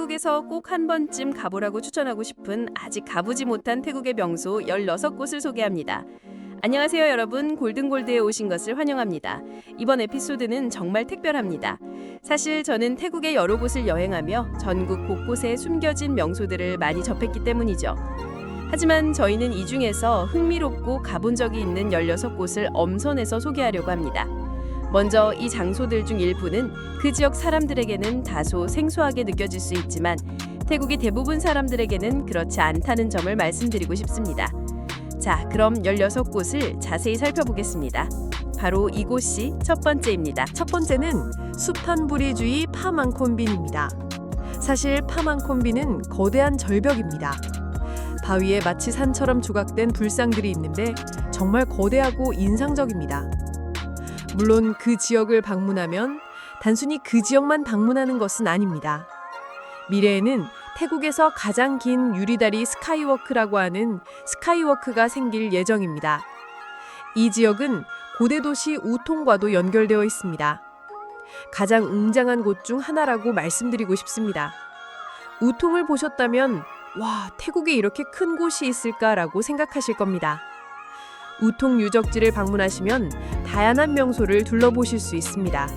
태국에서 꼭 한 번쯤 가보라고 추천하고 싶은 아직 가보지 못한 태국의 명소 16곳을 소개합니다. 안녕하세요 여러분, 골든골드에 오신 것을 환영합니다. 이번 에피소드는 정말 특별합니다. 사실 저는 태국의 여러 곳을 여행하며 전국 곳곳에 숨겨진 명소들을 많이 접했기 때문이죠. 하지만 저희는 이 중에서 흥미롭고 가본 적이 있는 16곳을 엄선해서 소개하려고 합니다. 먼저 이 장소들 중 일부는 그 지역 사람들에게는 다소 생소하게 느껴질 수 있지만 태국의 대부분 사람들에게는 그렇지 않다는 점을 말씀드리고 싶습니다. 자, 그럼 16곳을 자세히 살펴보겠습니다. 바로 이곳이 첫 번째입니다. 첫 번째는 숲탄부리주의 파망콘빈입니다. 사실 파망콘빈은 거대한 절벽입니다. 바위에 마치 산처럼 조각된 불상들이 있는데 정말 거대하고 인상적입니다. 물론 그 지역을 방문하면 단순히 그 지역만 방문하는 것은 아닙니다. 미래에는 태국에서 가장 긴 유리다리 스카이워크라고 하는 스카이워크가 생길 예정입니다. 이 지역은 고대 도시 우통과도 연결되어 있습니다. 가장 웅장한 곳 중 하나라고 말씀드리고 싶습니다. 우통을 보셨다면 와, 태국에 이렇게 큰 곳이 있을까라고 생각하실 겁니다. 우통 유적지를 방문하시면 다양한 명소를 둘러보실 수 있습니다.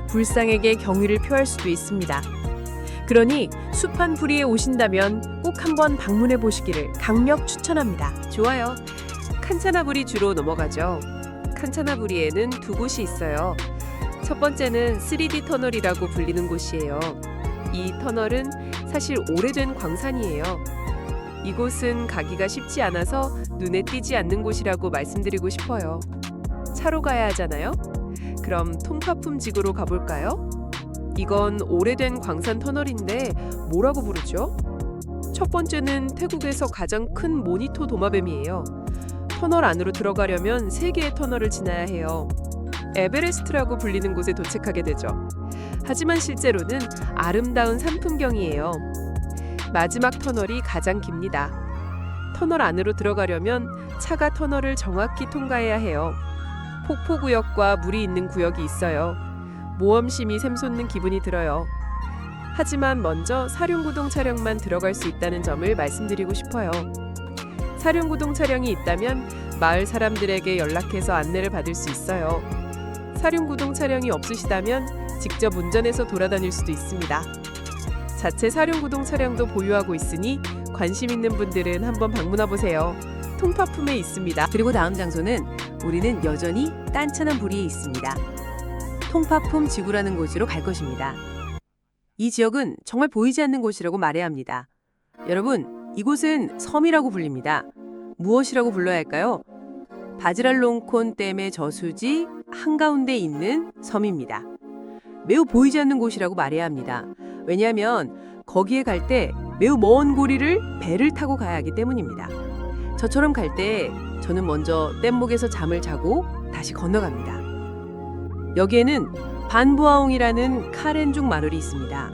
불상에게 경의를 표할 수도 있습니다. 그러니 숲한부리에 오신다면 꼭 한번 방문해 보시기를 강력 추천합니다. 좋아요. 칸차나부리 주로 넘어가죠. 칸차나부리에는 두 곳이 있어요. 첫 번째는 3D 터널이라고 불리는 곳이에요. 이 터널은 사실 오래된 광산이에요. 이곳은 가기가 쉽지 않아서 눈에 띄지 않는 곳이라고 말씀드리고 싶어요. 차로 가야 하잖아요. 그럼 통파품 지구로 가볼까요? 이건 오래된 광산 터널인데 뭐라고 부르죠? 첫 번째는 태국에서 가장 큰 모니토 도마뱀이에요. 터널 안으로 들어가려면 3개의 터널을 지나야 해요. 에베레스트라고 불리는 곳에 도착하게 되죠. 하지만 실제로는 아름다운 산풍경이에요. 마지막 터널이 가장 깁니다. 터널 안으로 들어가려면 차가 터널을 정확히 통과해야 해요. 폭포구역과 물이 있는 구역이 있어요. 모험심이 샘솟는 기분이 들어요. 하지만 먼저 사륜구동 차량만 들어갈 수 있다는 점을 말씀드리고 싶어요. 사륜구동 차량이 있다면 마을 사람들에게 연락해서 안내를 받을 수 있어요. 사륜구동 차량이 없으시다면 직접 운전해서 돌아다닐 수도 있습니다. 자체 사륜구동 차량도 보유하고 있으니 관심 있는 분들은 한번 방문해 보세요. 통파품에 있습니다. 그리고 다음 장소는 우리는 여전히 딴차나부리에 있습니다. 통파품 지구라는 곳으로 갈 것입니다. 이 지역은 정말 보이지 않는 곳이라고 말해야 합니다. 여러분, 이곳은 섬이라고 불립니다. 무엇이라고 불러야 할까요? 바지랄롱콘 댐의 저수지 한가운데 있는 섬입니다. 매우 보이지 않는 곳이라고 말해야 합니다. 왜냐하면 거기에 갈 때 매우 먼 거리를 배를 타고 가야 하기 때문입니다. 저처럼 갈 때 저는 먼저 뗏목에서 잠을 자고 다시 건너갑니다. 여기에는 반부아옹이라는 카렌족 마을이 있습니다.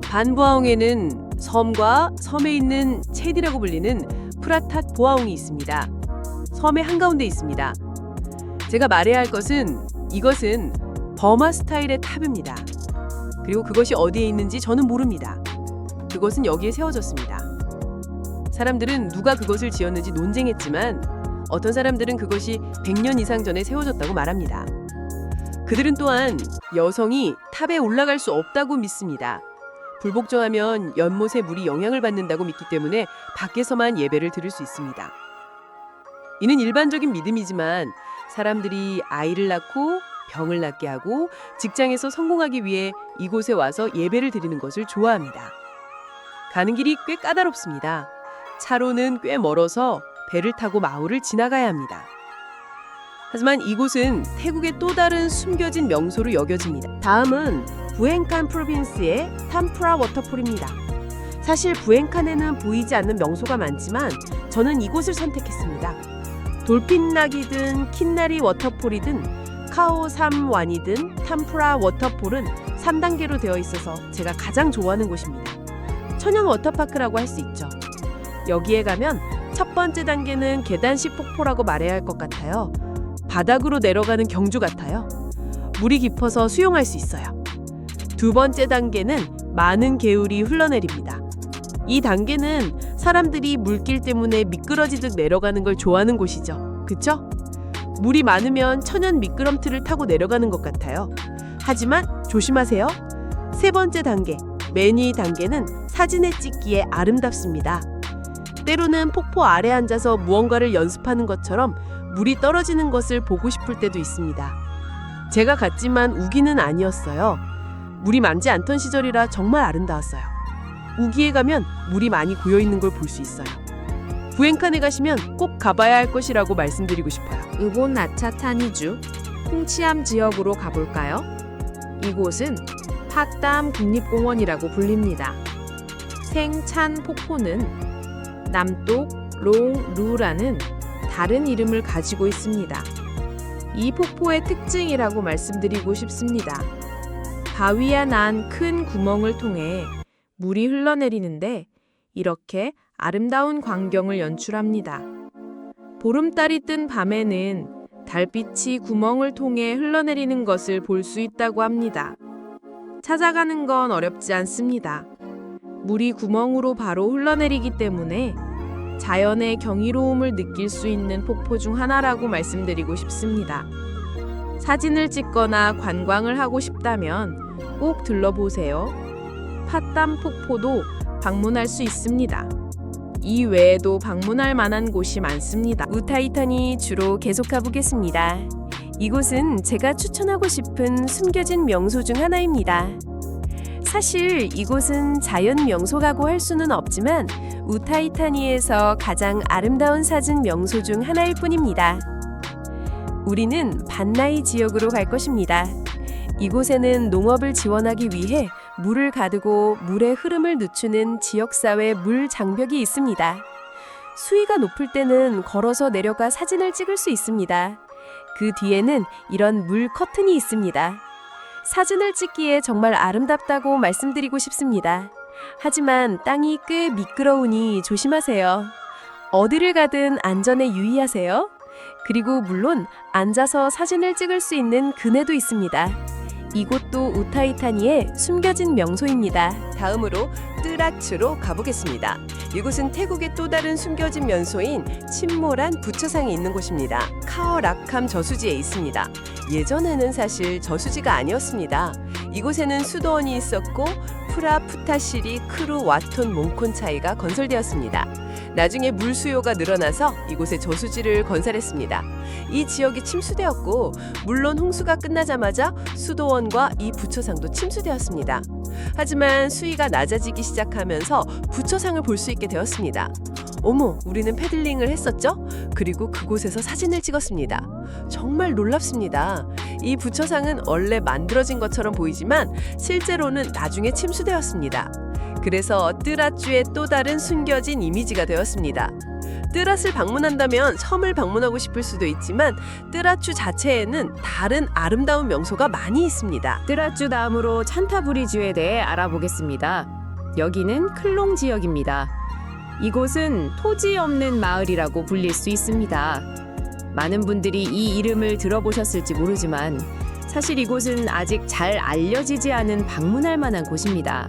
반부아옹에는 섬과 섬에 있는 체디라고 불리는 프라탓 보아옹이 있습니다. 섬의 한가운데 있습니다. 제가 말해야 할 것은 이것은 버마 스타일의 탑입니다. 그리고 그것이 어디에 있는지 저는 모릅니다. 그것은 여기에 세워졌습니다. 사람들은 누가 그것을 지었는지 논쟁했지만 어떤 사람들은 그것이 100년 이상 전에 세워졌다고 말합니다. 그들은 또한 여성이 탑에 올라갈 수 없다고 믿습니다. 불복종하면 연못의 물이 영향을 받는다고 믿기 때문에 밖에서만 예배를 드릴 수 있습니다. 이는 일반적인 믿음이지만 사람들이 아이를 낳고 병을 낫게 하고 직장에서 성공하기 위해 이곳에 와서 예배를 드리는 것을 좋아합니다. 가는 길이 꽤 까다롭습니다. 차로는 꽤 멀어서 배를 타고 마을을 지나가야 합니다. 하지만 이곳은 태국의 또 다른 숨겨진 명소로 여겨집니다. 다음은 부엔칸 프로빈스의 탐프라 워터폴입니다. 사실 부엔칸에는 보이지 않는 명소가 많지만 저는 이곳을 선택했습니다. 돌핀락이든 킨나리 워터폴이든 카오삼완이든 탐프라 워터폴은 3단계로 되어 있어서 제가 가장 좋아하는 곳입니다. 천연 워터파크라고 할 수 있죠. 여기에 가면 첫 번째 단계는 계단식 폭포라고 말해야 할 것 같아요. 바닥으로 내려가는 경주 같아요. 물이 깊어서 수영할 수 있어요. 두 번째 단계는 많은 개울이 흘러내립니다. 이 단계는 사람들이 물길 때문에 미끄러지듯 내려가는 걸 좋아하는 곳이죠. 그쵸? 물이 많으면 천연 미끄럼틀을 타고 내려가는 것 같아요. 하지만 조심하세요. 세 번째 단계, 매니 단계는 사진에 찍기에 아름답습니다. 때로는 폭포 아래 앉아서 무언가를 연습하는 것처럼 물이 떨어지는 것을 보고 싶을 때도 있습니다. 제가 갔지만 우기는 아니었어요. 물이 많지 않던 시절이라 정말 아름다웠어요. 우기에 가면 물이 많이 고여있는 걸 볼 수 있어요. 부엔칸에 가시면 꼭 가봐야 할 것이라고 말씀드리고 싶어요. 일본 나차타니주 홍치암 지역으로 가볼까요? 이곳은 팟담 국립공원이라고 불립니다. 생찬 폭포는 남독 롱루라는 다른 이름을 가지고 있습니다. 이 폭포의 특징이라고 말씀드리고 싶습니다. 바위에 난 큰 구멍을 통해 물이 흘러내리는데 이렇게 아름다운 광경을 연출합니다. 보름달이 뜬 밤에는 달빛이 구멍을 통해 흘러내리는 것을 볼 수 있다고 합니다. 찾아가는 건 어렵지 않습니다. 물이 구멍으로 바로 흘러내리기 때문에 자연의 경이로움을 느낄 수 있는 폭포 중 하나라고 말씀드리고 싶습니다. 사진을 찍거나 관광을 하고 싶다면 꼭 들러보세요. 팟담 폭포도 방문할 수 있습니다. 이 외에도 방문할 만한 곳이 많습니다. 우타이탄이 주로 계속 가보겠습니다. 이곳은 제가 추천하고 싶은 숨겨진 명소 중 하나입니다. 사실 이곳은 자연 명소라고 할 수는 없지만 우타이타니에서 가장 아름다운 사진 명소 중 하나일 뿐입니다. 우리는 반나이 지역으로 갈 것입니다. 이곳에는 농업을 지원하기 위해 물을 가두고 물의 흐름을 늦추는 지역사회 물 장벽이 있습니다. 수위가 높을 때는 걸어서 내려가 사진을 찍을 수 있습니다. 그 뒤에는 이런 물 커튼이 있습니다. 사진을 찍기에 정말 아름답다고 말씀드리고 싶습니다. 하지만 땅이 꽤 미끄러우니 조심하세요. 어디를 가든 안전에 유의하세요. 그리고 물론 앉아서 사진을 찍을 수 있는 그네도 있습니다. 이곳도 우타이타니의 숨겨진 명소입니다. 다음으로 뜨라츠로 가보겠습니다. 이곳은 태국의 또 다른 숨겨진 명소인 침몰한 부처상이 있는 곳입니다. 카어라캄 저수지에 있습니다. 예전에는 사실 저수지가 아니었습니다. 이곳에는 수도원이 있었고 프라푸타시리 크루 와톤 몽콘차이가 건설되었습니다. 나중에 물 수요가 늘어나서 이곳에 저수지를 건설했습니다. 이 지역이 침수되었고 물론 홍수가 끝나자마자 수도원과 이 부처상도 침수되었습니다. 하지만 수위가 낮아지기 시작하면서 부처상을 볼 수 있게 되었습니다. 어머, 우리는 패들링을 했었죠? 그리고 그곳에서 사진을 찍었습니다. 정말 놀랍습니다. 이 부처상은 원래 만들어진 것처럼 보이지만 실제로는 나중에 침수되었습니다. 그래서 뜨라쭈의 또 다른 숨겨진 이미지가 되었습니다. 뜨랏을 방문한다면 섬을 방문하고 싶을 수도 있지만 뜨라쭈 자체에는 다른 아름다운 명소가 많이 있습니다. 뜨라쭈 다음으로 찬타브리주에 대해 알아보겠습니다. 여기는 클롱 지역입니다. 이곳은 토지 없는 마을이라고 불릴 수 있습니다. 많은 분들이 이 이름을 들어보셨을지 모르지만 사실 이곳은 아직 잘 알려지지 않은 방문할 만한 곳입니다.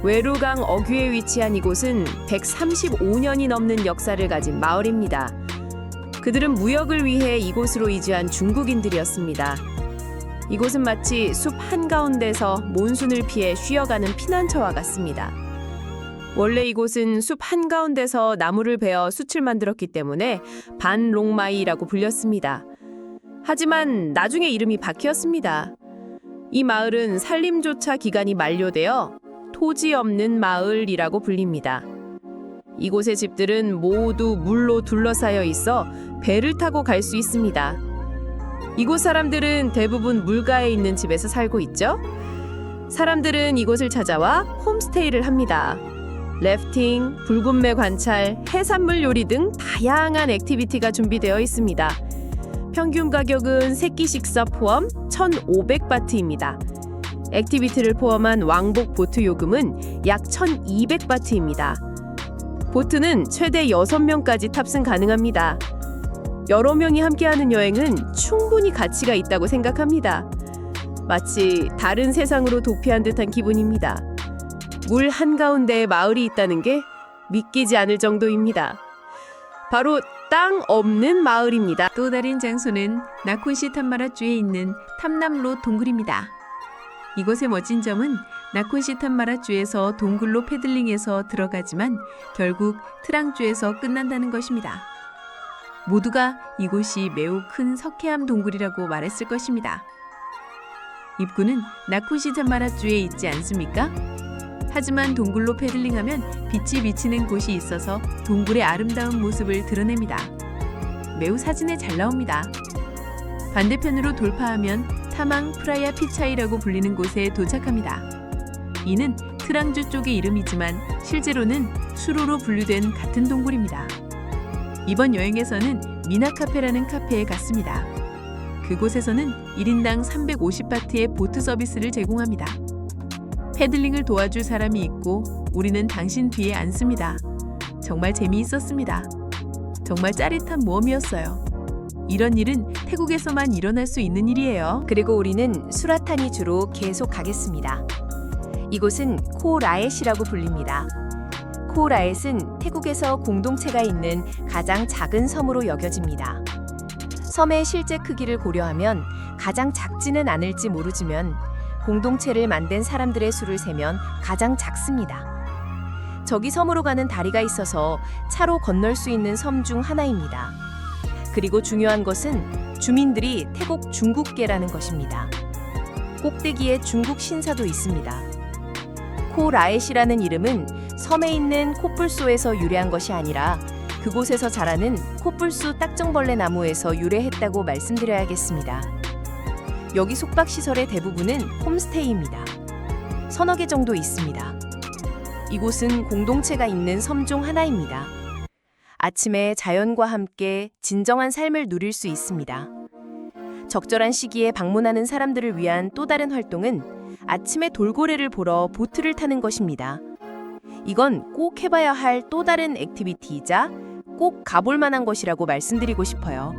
외루강 어귀에 위치한 이곳은 135년이 넘는 역사를 가진 마을입니다. 그들은 무역을 위해 이곳으로 이주한 중국인들이었습니다. 이곳은 마치 숲 한가운데서 몬순을 피해 쉬어가는 피난처와 같습니다. 원래 이곳은 숲 한가운데서 나무를 베어 숯을 만들었기 때문에 반롱마이라고 불렸습니다. 하지만 나중에 이름이 바뀌었습니다. 이 마을은 산림조차 기간이 만료되어 토지 없는 마을이라고 불립니다. 이곳의 집들은 모두 물로 둘러싸여 있어 배를 타고 갈 수 있습니다. 이곳 사람들은 대부분 물가에 있는 집에서 살고 있죠. 사람들은 이곳을 찾아와 홈스테이를 합니다. 래프팅, 붉은매 관찰, 해산물 요리 등 다양한 액티비티가 준비되어 있습니다. 평균 가격은 세끼 식사 포함 1,500바트입니다. 액티비티를 포함한 왕복 보트 요금은 약 1,200바트입니다. 보트는 최대 6명까지 탑승 가능합니다. 여러 명이 함께하는 여행은 충분히 가치가 있다고 생각합니다. 마치 다른 세상으로 도피한 듯한 기분입니다. 물 한가운데에 마을이 있다는 게 믿기지 않을 정도입니다. 바로 땅 없는 마을입니다. 또 다른 장소는 나콘시 탐마라주에 있는 탐남로 동굴입니다. 이곳의 멋진 점은 나콘시 탐마라주에서 동굴로 패들링해서 들어가지만 결국 트랑주에서 끝난다는 것입니다. 모두가 이곳이 매우 큰 석회암 동굴이라고 말했을 것입니다. 입구는 나콘시 탐마라주에 있지 않습니까? 하지만 동굴로 패들링하면 빛이 비치는 곳이 있어서 동굴의 아름다운 모습을 드러냅니다. 매우 사진에 잘 나옵니다. 반대편으로 돌파하면 타망 프라야 피차이라고 불리는 곳에 도착합니다. 이는 트랑주 쪽의 이름이지만 실제로는 수로로 분류된 같은 동굴입니다. 이번 여행에서는 미나카페라는 카페에 갔습니다. 그곳에서는 1인당 350바트의 보트 서비스를 제공합니다. 패들링을 도와줄 사람이 있고 우리는 당신 뒤에 앉습니다. 정말 재미있었습니다. 정말 짜릿한 모험이었어요. 이런 일은 태국에서만 일어날 수 있는 일이에요. 그리고 우리는 수라타니주로 계속 가겠습니다. 이곳은 코라엣이라고 불립니다. 코라엣은 태국에서 공동체가 있는 가장 작은 섬으로 여겨집니다. 섬의 실제 크기를 고려하면 가장 작지는 않을지 모르지만 공동체를 만든 사람들의 수를 세면 가장 작습니다. 저기 섬으로 가는 다리가 있어서 차로 건널 수 있는 섬 중 하나입니다. 그리고 중요한 것은 주민들이 태국 중국계라는 것입니다. 꼭대기에 중국 신사도 있습니다. 코라엣이라는 이름은 섬에 있는 코뿔소에서 유래한 것이 아니라 그곳에서 자라는 코뿔소 딱정벌레 나무에서 유래했다고 말씀드려야겠습니다. 여기 숙박시설의 대부분은 홈스테이입니다. 서너 개 정도 있습니다. 이곳은 공동체가 있는 섬 중 하나입니다. 아침에 자연과 함께 진정한 삶을 누릴 수 있습니다. 적절한 시기에 방문하는 사람들을 위한 또 다른 활동은 아침에 돌고래를 보러 보트를 타는 것입니다. 이건 꼭 해봐야 할 또 다른 액티비티이자 꼭 가볼 만한 것이라고 말씀드리고 싶어요.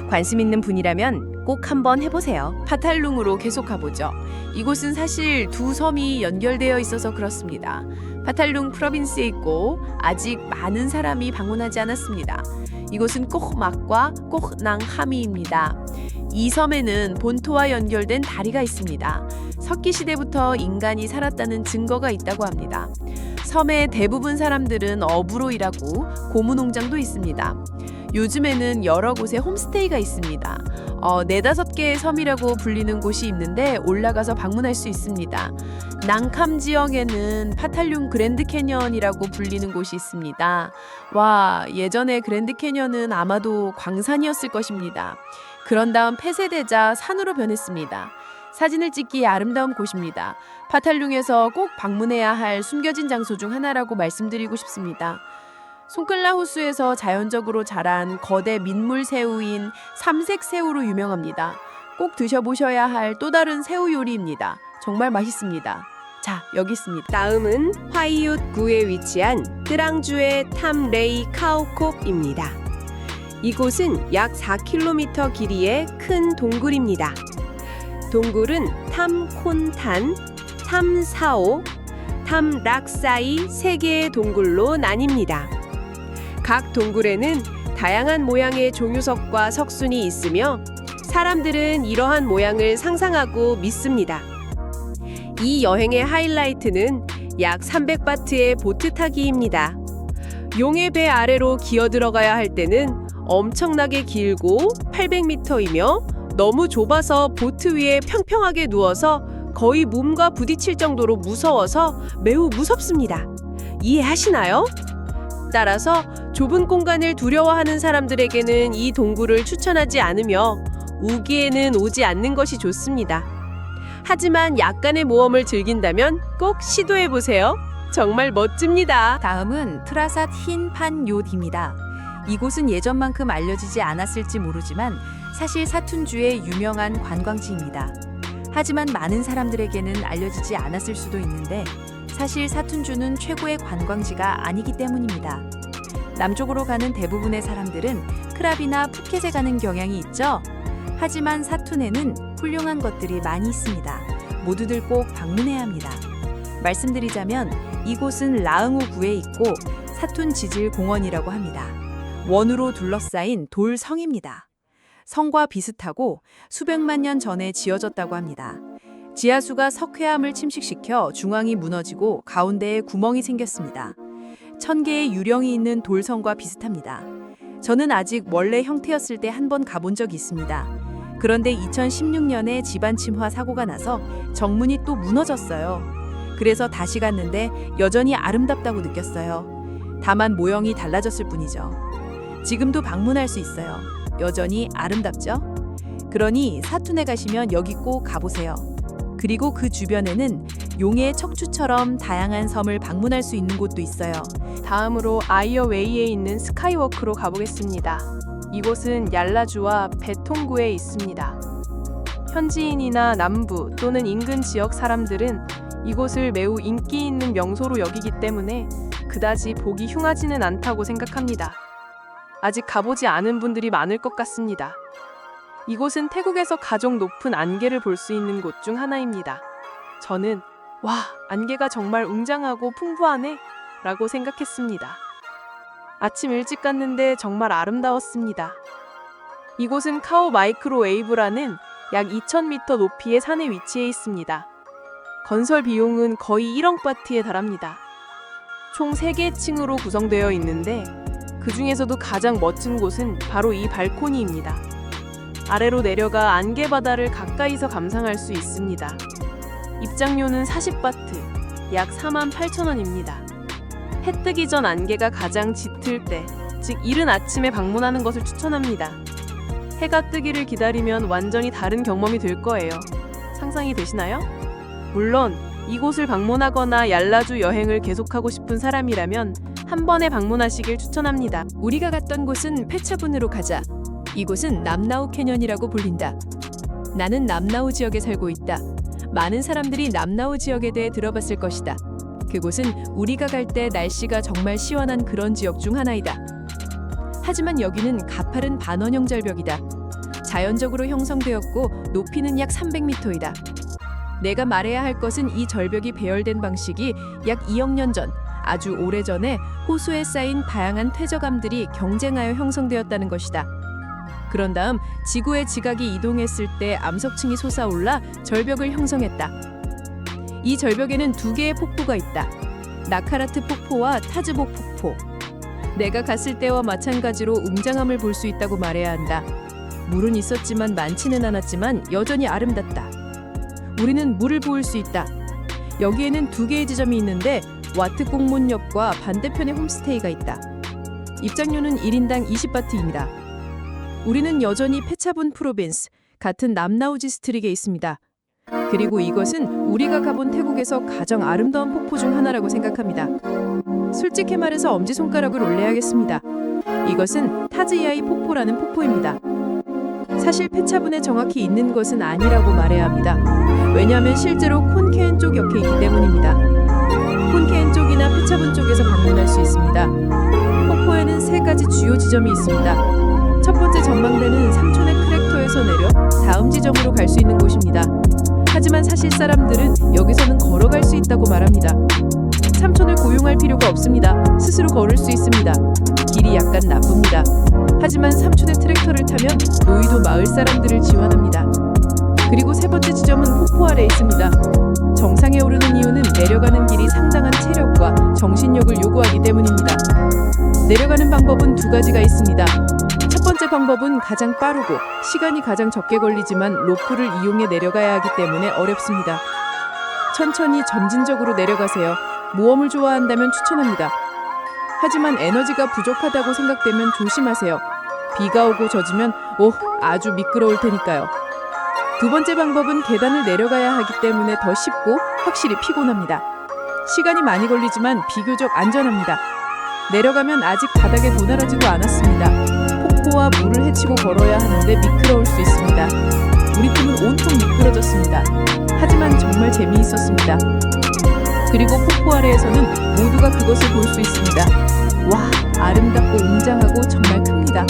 관심 있는 분이라면 꼭 한번 해보세요. 파탈룽으로 계속 가보죠. 이곳은 사실 두 섬이 연결되어 있어서 그렇습니다. 파탈룽 프로빈스에 있고 아직 많은 사람이 방문하지 않았습니다. 이곳은 꼭막과 꼭낭하미입니다. 이 섬에는 본토와 연결된 다리가 있습니다. 석기 시대부터 인간이 살았다는 증거가 있다고 합니다. 섬의 대부분 사람들은 어부로 일하고 고무 농장도 있습니다. 요즘에는 여러 곳에 홈스테이가 있습니다. 4-5개의 섬이라고 불리는 곳이 있는데 올라가서 방문할 수 있습니다. 낭캄 지역에는 파탈룽 그랜드 캐년이라고 불리는 곳이 있습니다. 와, 예전에 그랜드 캐년은 아마도 광산이었을 것입니다. 그런 다음 폐쇄되자 산으로 변했습니다. 사진을 찍기에 아름다운 곳입니다. 파탈룽에서 꼭 방문해야 할 숨겨진 장소 중 하나라고 말씀드리고 싶습니다. 송클라 호수에서 자연적으로 자란 거대 민물 새우인 삼색 새우로 유명합니다. 꼭 드셔보셔야 할 또 다른 새우 요리입니다. 정말 맛있습니다. 자, 여기 있습니다. 다음은 화이읒 구에 위치한 트랑주의 탐레이 카오콥입니다. 이곳은 약 4km 길이의 큰 동굴입니다. 동굴은 탐콘탄, 탐사오, 탐락사이 3개의 동굴로 나뉩니다. 각 동굴에는 다양한 모양의 종유석과 석순이 있으며 사람들은 이러한 모양을 상상하고 믿습니다. 이 여행의 하이라이트는 약 300바트의 보트 타기입니다. 용의 배 아래로 기어 들어가야 할 때는 엄청나게 길고 800m이며 너무 좁아서 보트 위에 평평하게 누워서 거의 몸과 부딪힐 정도로 무서워서 매우 무섭습니다. 이해하시나요? 따라서 좁은 공간을 두려워하는 사람들에게는 이 동굴을 추천하지 않으며 우기에는 오지 않는 것이 좋습니다. 하지만 약간의 모험을 즐긴다면 꼭 시도해보세요. 정말 멋집니다. 다음은 트라삿 흰판 욤입니다. 이곳은 예전만큼 알려지지 않았을지 모르지만 사실 사툰주의 유명한 관광지입니다. 하지만 많은 사람들에게는 알려지지 않았을 수도 있는데 사실 사툰주는 최고의 관광지가 아니기 때문입니다. 남쪽으로 가는 대부분의 사람들은 크라비나 푸켓에 가는 경향이 있죠. 하지만 사툰에는 훌륭한 것들이 많이 있습니다. 모두들 꼭 방문해야 합니다. 말씀드리자면 이곳은 라응우구에 있고 사툰 지질 공원이라고 합니다. 원으로 둘러싸인 돌성입니다. 성과 비슷하고 수백만 년 전에 지어졌다고 합니다. 지하수가 석회암을 침식시켜 중앙이 무너지고 가운데에 구멍이 생겼습니다. 1000개의 유령이 있는 돌성과 비슷합니다. 저는 아직 원래 형태였을 때 한 번 가본 적이 있습니다. 그런데 2016년에 지반 침화 사고가 나서 정문이 또 무너졌어요. 그래서 다시 갔는데 여전히 아름답다고 느꼈어요. 다만 모형이 달라졌을 뿐이죠. 지금도 방문할 수 있어요. 여전히 아름답죠? 그러니 사툰에 가시면 여기 꼭 가보세요. 그리고 그 주변에는 용의 척추처럼 다양한 섬을 방문할 수 있는 곳도 있어요. 다음으로 아이어웨이에 있는 스카이워크로 가보겠습니다. 이곳은 얄라주와 베통구에 있습니다. 현지인이나 남부 또는 인근 지역 사람들은 이곳을 매우 인기 있는 명소로 여기기 때문에 그다지 보기 흉하지는 않다고 생각합니다. 아직 가보지 않은 분들이 많을 것 같습니다. 이곳은 태국에서 가장 높은 안개를 볼 수 있는 곳 중 하나입니다. 저는 와, 안개가 정말 웅장하고 풍부하네 라고 생각했습니다. 아침 일찍 갔는데 정말 아름다웠습니다. 이곳은 카오 마이크로웨이브라는 약 2000m 높이의 산에 위치해 있습니다. 건설 비용은 거의 1억 바트에 달합니다. 총 3개의 층으로 구성되어 있는데 그 중에서도 가장 멋진 곳은 바로 이 발코니입니다. 아래로 내려가 안개 바다를 가까이서 감상할 수 있습니다. 입장료는 40바트, 약 48,000원입니다. 해 뜨기 전 안개가 가장 짙을 때, 즉 이른 아침에 방문하는 것을 추천합니다. 해가 뜨기를 기다리면 완전히 다른 경험이 될 거예요. 상상이 되시나요? 물론 이곳을 방문하거나 얄라주 여행을 계속하고 싶은 사람이라면 한 번에 방문하시길 추천합니다. 우리가 갔던 곳은 페차분으로 가자. 이곳은 남나우 캐년이라고 불린다. 나는 남나우 지역에 살고 있다. 많은 사람들이 남나우 지역에 대해 들어봤을 것이다. 그곳은 우리가 갈 때 날씨가 정말 시원한 그런 지역 중 하나이다. 하지만 여기는 가파른 반원형 절벽이다. 자연적으로 형성되었고 높이는 약 300m이다. 내가 말해야 할 것은 이 절벽이 배열된 방식이 약 2억 년 전, 아주 오래전에 호수에 쌓인 다양한 퇴적암들이 경쟁하여 형성되었다는 것이다. 그런 다음 지구의 지각이 이동했을 때 암석층이 솟아올라 절벽을 형성했다. 이 절벽에는 2개의 폭포가 있다. 나카라트 폭포와 타즈복 폭포. 내가 갔을 때와 마찬가지로 웅장함을 볼 수 있다고 말해야 한다. 물은 있었지만 많지는 않았지만 여전히 아름답다. 우리는 물을 보일 수 있다. 여기에는 2개의 지점이 있는데 와트 공문 옆과 반대편에 홈스테이가 있다. 입장료는 1인당 20바트입니다. 우리는 여전히 페차분 프로빈스, 같은 남나우 디스트릭에 있습니다. 그리고 이것은 우리가 가본 태국에서 가장 아름다운 폭포 중 하나라고 생각합니다. 솔직히 말해서 엄지손가락을 올려야겠습니다. 이것은 타즈야이 폭포라는 폭포입니다. 사실 페차분에 정확히 있는 것은 아니라고 말해야 합니다. 왜냐하면 실제로 콘케엔 쪽 옆에 있기 때문입니다. 콘케엔 쪽이나 페차분 쪽에서 방문할 수 있습니다. 폭포에는 3가지 주요 지점이 있습니다. 첫 번째 전망대는 삼촌의 크랙터에서 내려 다음 지점으로 갈 수 있는 곳입니다. 하지만 사실 사람들은 여기서는 걸어갈 수 있다고 말합니다. 삼촌을 고용할 필요가 없습니다. 스스로 걸을 수 있습니다. 길이 약간 나쁩니다. 하지만 삼촌의 트랙터를 타면 노이도 마을 사람들을 지원합니다. 그리고 3번째 지점은 폭포 아래에 있습니다. 정상에 오르는 이유는 내려가는 길이 상당한 체력과 정신력을 요구하기 때문입니다. 내려가는 방법은 2가지가 있습니다. 첫 번째 방법은 가장 빠르고 시간이 가장 적게 걸리지만 로프를 이용해 내려가야 하기 때문에 어렵습니다. 천천히 점진적으로 내려가세요. 모험을 좋아한다면 추천합니다. 하지만 에너지가 부족하다고 생각되면 조심하세요. 비가 오고 젖으면 아주 미끄러울 테니까요. 2번째 방법은 계단을 내려가야 하기 때문에 더 쉽고 확실히 피곤합니다. 시간이 많이 걸리지만 비교적 안전합니다. 내려가면 아직 바닥에 도달하지도 않았습니다. 폭포와 물을 헤치고 걸어야 하는데 미끄러울 수 있습니다. 우리 팀은 온통 미끄러졌습니다. 하지만 정말 재미있었습니다. 그리고 폭포 아래에서는 모두가 그것을 볼 수 있습니다. 와, 아름답고 웅장하고 정말 큽니다.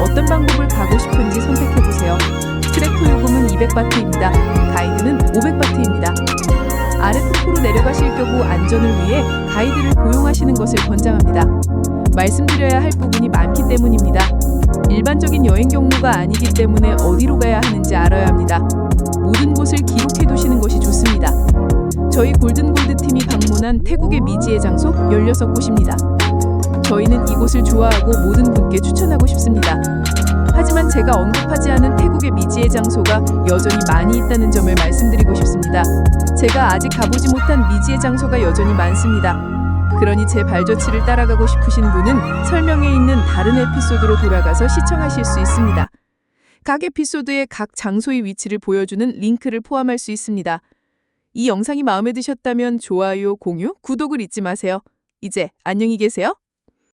어떤 방법을 가고 싶은지 선택해보세요. 트랙터 요금은 200바트입니다. 가이드는 500바트입니다. 아래 폭포로 내려가실 경우 안전을 위해 가이드를 고용하시는 것을 권장합니다. 말씀드려야 할 부분이 많기 때문입니다. 일반적인 여행 경로가 아니기 때문에 어디로 가야 하는지 알아야 합니다. 모든 곳을 기록해 두시는 것이 좋습니다. 저희 골든골드 팀이 방문한 태국의 미지의 장소 16곳입니다. 저희는 이곳을 좋아하고 모든 분께 추천하고 싶습니다. 하지만 제가 언급하지 않은 태국의 미지의 장소가 여전히 많이 있다는 점을 말씀드리고 싶습니다. 제가 아직 가보지 못한 미지의 장소가 여전히 많습니다. 그러니 제 발자취를 따라가고 싶으신 분은 설명에 있는 다른 에피소드로 돌아가서 시청하실 수 있습니다. 각 에피소드의 각 장소의 위치를 보여주는 링크를 포함할 수 있습니다. 이 영상이 마음에 드셨다면 좋아요, 공유, 구독을 잊지 마세요. 이제 안녕히 계세요.